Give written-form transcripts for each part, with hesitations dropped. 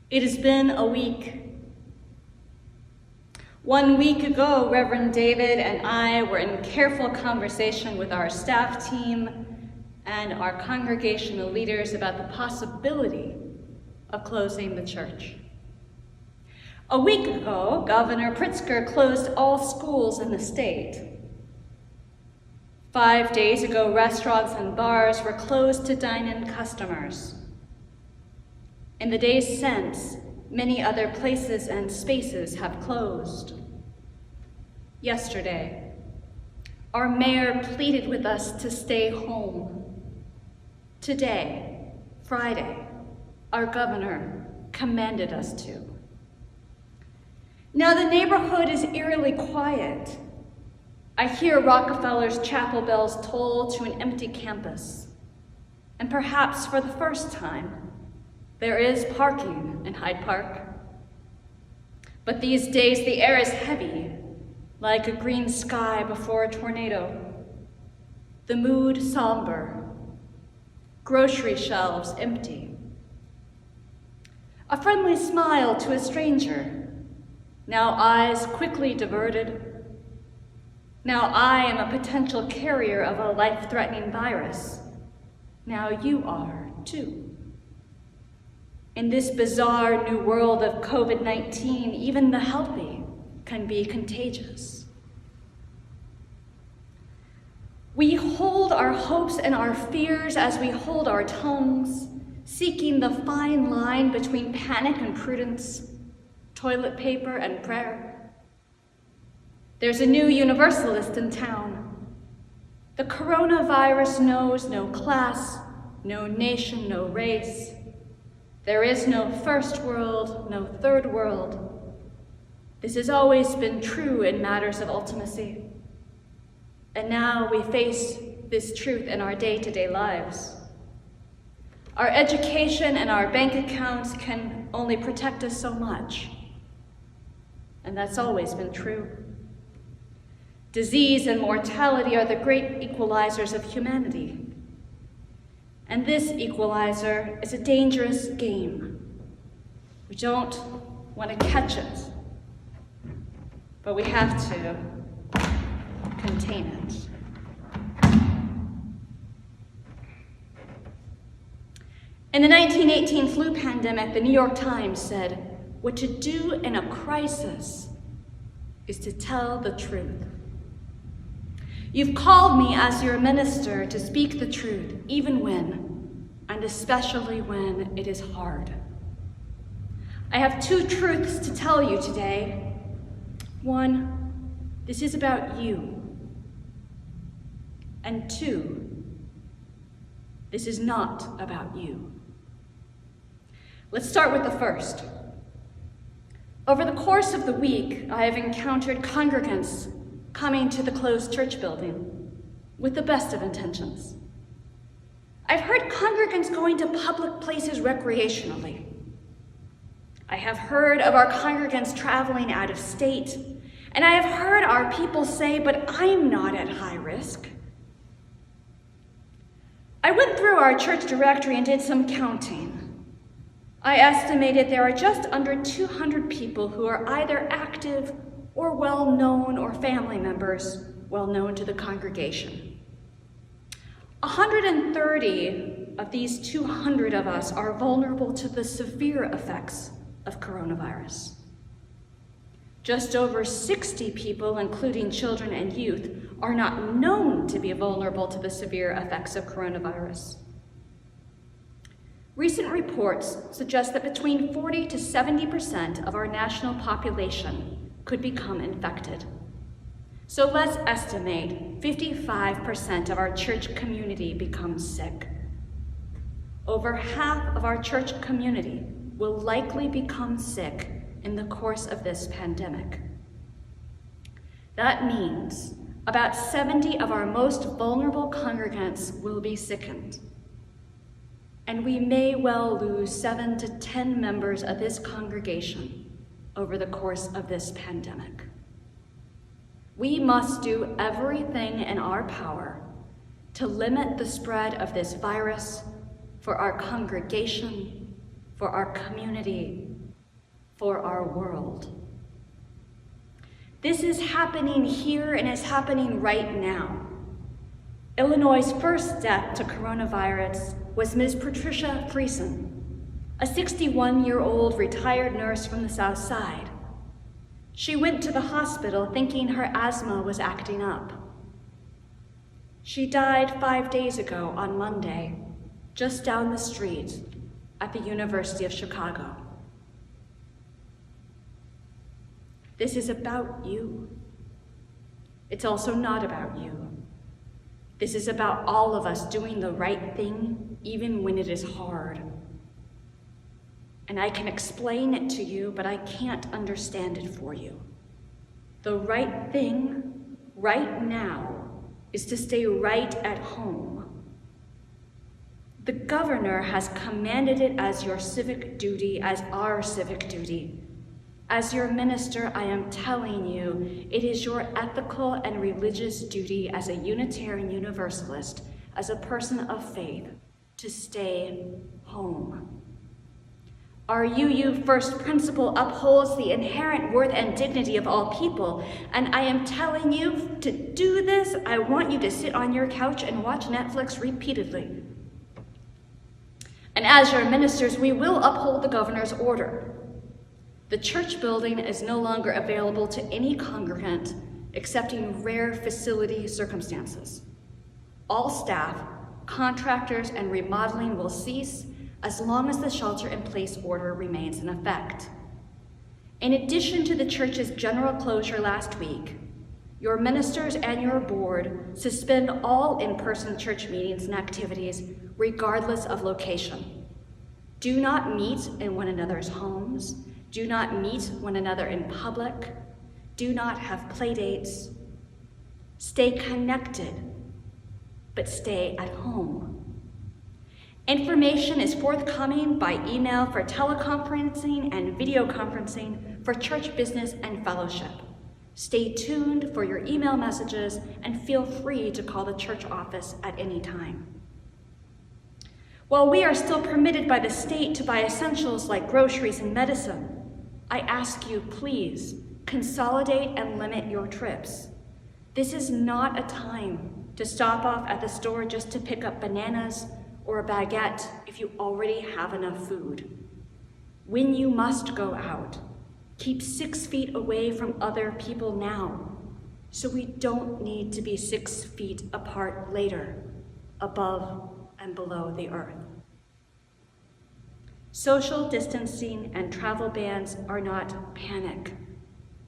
It has been a week. 1 week ago, Reverend David and I were in careful conversation with our staff team and our congregational leaders about the possibility of closing the church. A week ago, Governor Pritzker closed all schools in the state. 5 days ago, restaurants and bars were closed to dine-in customers. In the days since, many other places and spaces have closed. Yesterday, our mayor pleaded with us to stay home. Today, Friday, our governor commanded us to. Now the neighborhood is eerily quiet. I hear Rockefeller's chapel bells toll to an empty campus. And perhaps for the first time, there is parking in Hyde Park. But these days the air is heavy, like a green sky before a tornado. The mood somber, grocery shelves empty. A friendly smile to a stranger, now eyes quickly diverted. Now I am a potential carrier of a life-threatening virus. Now you are too. In this bizarre new world of COVID-19, even the healthy can be contagious. We hold our hopes and our fears as we hold our tongues, seeking the fine line between panic and prudence, toilet paper and prayer. There's a new universalist in town. The coronavirus knows no class, no nation, no race. There is no first world, no third world. This has always been true in matters of ultimacy. And now we face this truth in our day-to-day lives. Our education and our bank accounts can only protect us so much. And that's always been true. Disease and mortality are the great equalizers of humanity. And this equalizer is a dangerous game. We don't want to catch it, but we have to contain it. In the 1918 flu pandemic, the New York Times said, "What to do in a crisis is to tell the truth." You've called me as your minister to speak the truth, even when, and especially when it is hard. I have two truths to tell you today. One, this is about you. And two, this is not about you. Let's start with the first. Over the course of the week, I have encountered congregants coming to the closed church building with the best of intentions. I've heard congregants going to public places recreationally. I have heard of our congregants traveling out of state, and I have heard our people say, "But I'm not at high risk." I went through our church directory and did some counting. I estimated there are just under 200 people who are either active or well-known or family members well-known to the congregation. 130 of these 200 of us are vulnerable to the severe effects of coronavirus. Just over 60 people, including children and youth, are not known to be vulnerable to the severe effects of coronavirus. Recent reports suggest that between 40 to 70% of our national population could become infected. So let's estimate 55% of our church community becomes sick. Over half of our church community will likely become sick in the course of this pandemic. That means about 70 of our most vulnerable congregants will be sickened. And we may well lose 7 to 10 members of this congregation over the course of this pandemic. We must do everything in our power to limit the spread of this virus for our congregation, for our community, for our world. This is happening here and is happening right now. Illinois' first death to coronavirus was Ms. Patricia Friesen, a 61-year-old retired nurse from the South Side. She went to the hospital thinking her asthma was acting up. She died 5 days ago on Monday, just down the street at the University of Chicago. This is about you. It's also not about you. This is about all of us doing the right thing, even when it is hard. And I can explain it to you, but I can't understand it for you. The right thing, right now, is to stay right at home. The governor has commanded it as your civic duty, as our civic duty. As your minister, I am telling you, it is your ethical and religious duty as a Unitarian Universalist, as a person of faith, to stay home. Our UU first principle upholds the inherent worth and dignity of all people, and I am telling you, to do this, I want you to sit on your couch and watch Netflix repeatedly. And as your ministers, we will uphold the governor's order. The church building is no longer available to any congregant except in rare facility circumstances. All staff, contractors, and remodeling will cease as long as the shelter-in-place order remains in effect. In addition to the church's general closure last week, your ministers and your board suspend all in-person church meetings and activities regardless of location. Do not meet in one another's homes. Do not meet one another in public. Do not have play dates. Stay connected, but stay at home. Information is forthcoming by email for teleconferencing and video conferencing for church business and fellowship. Stay tuned for your email messages and feel free to call the church office at any time. While we are still permitted by the state to buy essentials like groceries and medicine, I ask you, please, consolidate and limit your trips. This is not a time to stop off at the store just to pick up bananas or a baguette if you already have enough food. When you must go out, keep 6 feet away from other people now, so we don't need to be 6 feet apart later, above and below the earth. Social distancing and travel bans are not panic.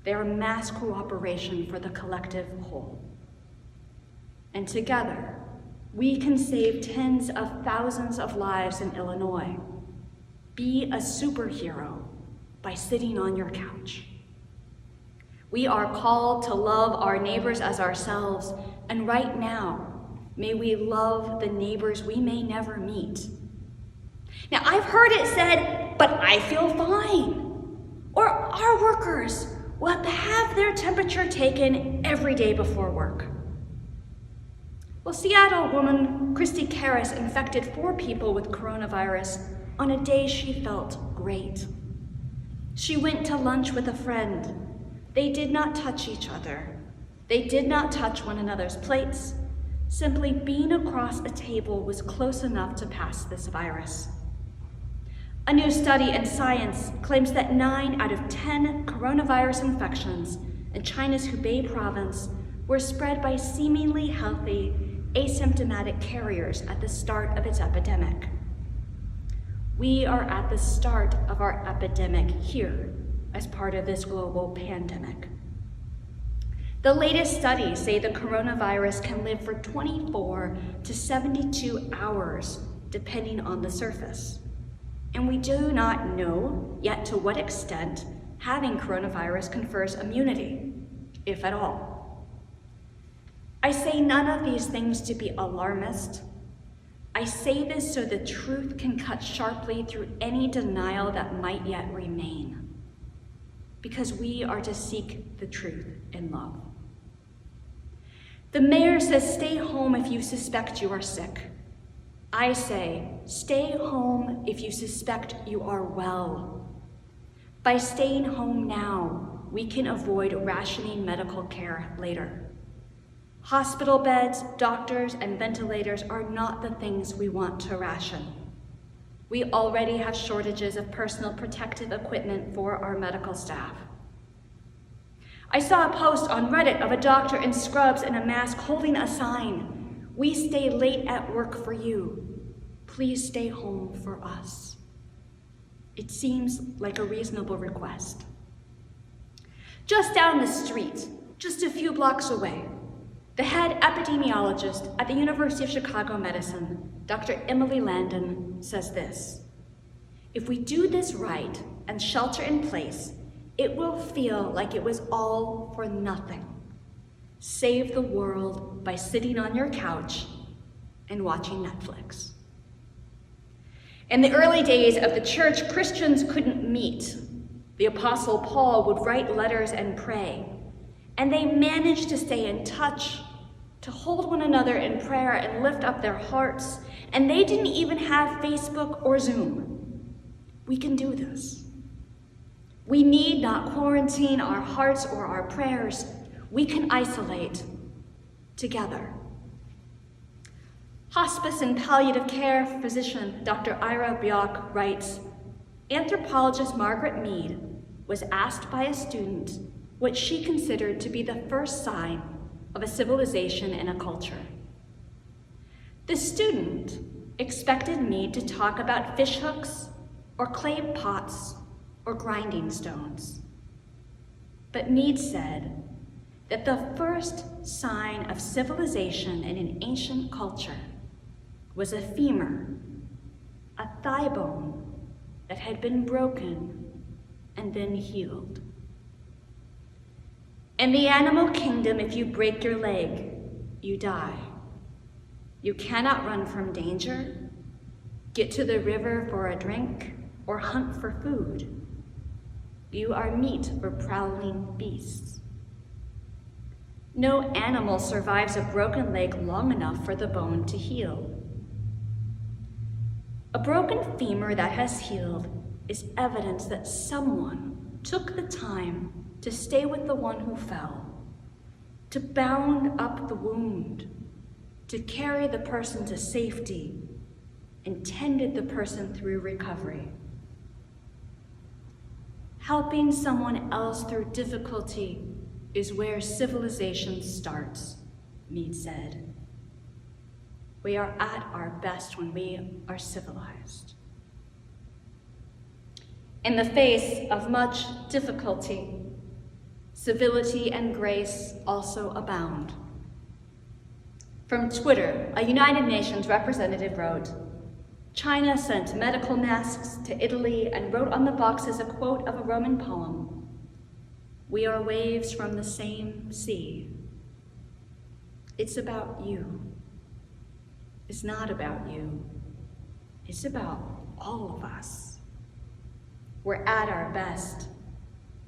They are mass cooperation for the collective whole. And together, we can save tens of thousands of lives in Illinois. Be a superhero by sitting on your couch. We are called to love our neighbors as ourselves, and right now, may we love the neighbors we may never meet. Now, I've heard it said, but I feel fine. Or our workers will have to have their temperature taken every day before work. Well, Seattle woman Christy Karras infected 4 people with coronavirus on a day she felt great. She went to lunch with a friend. They did not touch each other. They did not touch one another's plates. Simply being across a table was close enough to pass this virus. A new study in Science claims that 9 out of 10 coronavirus infections in China's Hubei province were spread by seemingly healthy, asymptomatic carriers at the start of its epidemic. We are at the start of our epidemic here as part of this global pandemic. The latest studies say the coronavirus can live for 24 to 72 hours, depending on the surface. And we do not know yet to what extent having coronavirus confers immunity, if at all. I say none of these things to be alarmist. I say this so the truth can cut sharply through any denial that might yet remain, because we are to seek the truth in love. The mayor says stay home if you suspect you are sick. I say, stay home if you suspect you are well. By staying home now, we can avoid rationing medical care later. Hospital beds, doctors, and ventilators are not the things we want to ration. We already have shortages of personal protective equipment for our medical staff. I saw a post on Reddit of a doctor in scrubs and a mask holding a sign, "We stay late at work for you. Please stay home for us." It seems like a reasonable request. Just down the street, just a few blocks away, the head epidemiologist at the University of Chicago Medicine, Dr. Emily Landon, says this: "If we do this right and shelter in place, it will feel like it was all for nothing. Save the world by sitting on your couch and watching Netflix." In the early days of the church, Christians couldn't meet. The Apostle Paul would write letters and pray, and they managed to stay in touch, to hold one another in prayer and lift up their hearts, and they didn't even have Facebook or Zoom. We can do this. We need not quarantine our hearts or our prayers. We can isolate together. Hospice and palliative care physician Dr. Ira Bjork writes, "Anthropologist Margaret Mead was asked by a student what she considered to be the first sign of a civilization and a culture. The student expected Mead to talk about fishhooks or clay pots or grinding stones. But Mead said that the first sign of civilization in an ancient culture was a femur, a thigh bone that had been broken and then healed. In the animal kingdom, if you break your leg, you die. You cannot run from danger, get to the river for a drink, or hunt for food. You are meat for prowling beasts. No animal survives a broken leg long enough for the bone to heal. A broken femur that has healed is evidence that someone took the time to stay with the one who fell, to bound up the wound, to carry the person to safety, and tended the person through recovery. Helping someone else through difficulty is where civilization starts," Mead said. "We are at our best when we are civilized." In the face of much difficulty, civility and grace also abound. From Twitter, a United Nations representative wrote, "China sent medical masks to Italy and wrote on the boxes a quote of a Roman poem, 'We are waves from the same sea.' It's about you. It's not about you. It's about all of us. We're at our best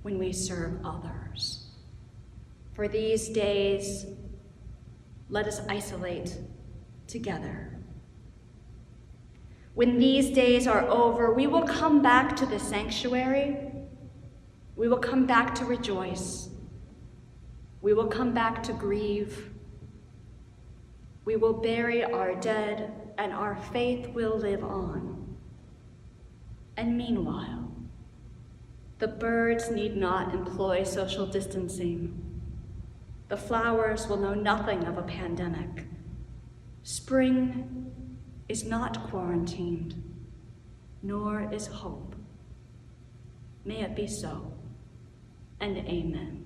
when we serve others. For these days, let us isolate together. When these days are over, we will come back to the sanctuary. We will come back to rejoice. We will come back to grieve. We will bury our dead, and our faith will live on. And meanwhile, the birds need not employ social distancing. The flowers will know nothing of a pandemic. Spring is not quarantined, nor is hope. May it be so, and amen."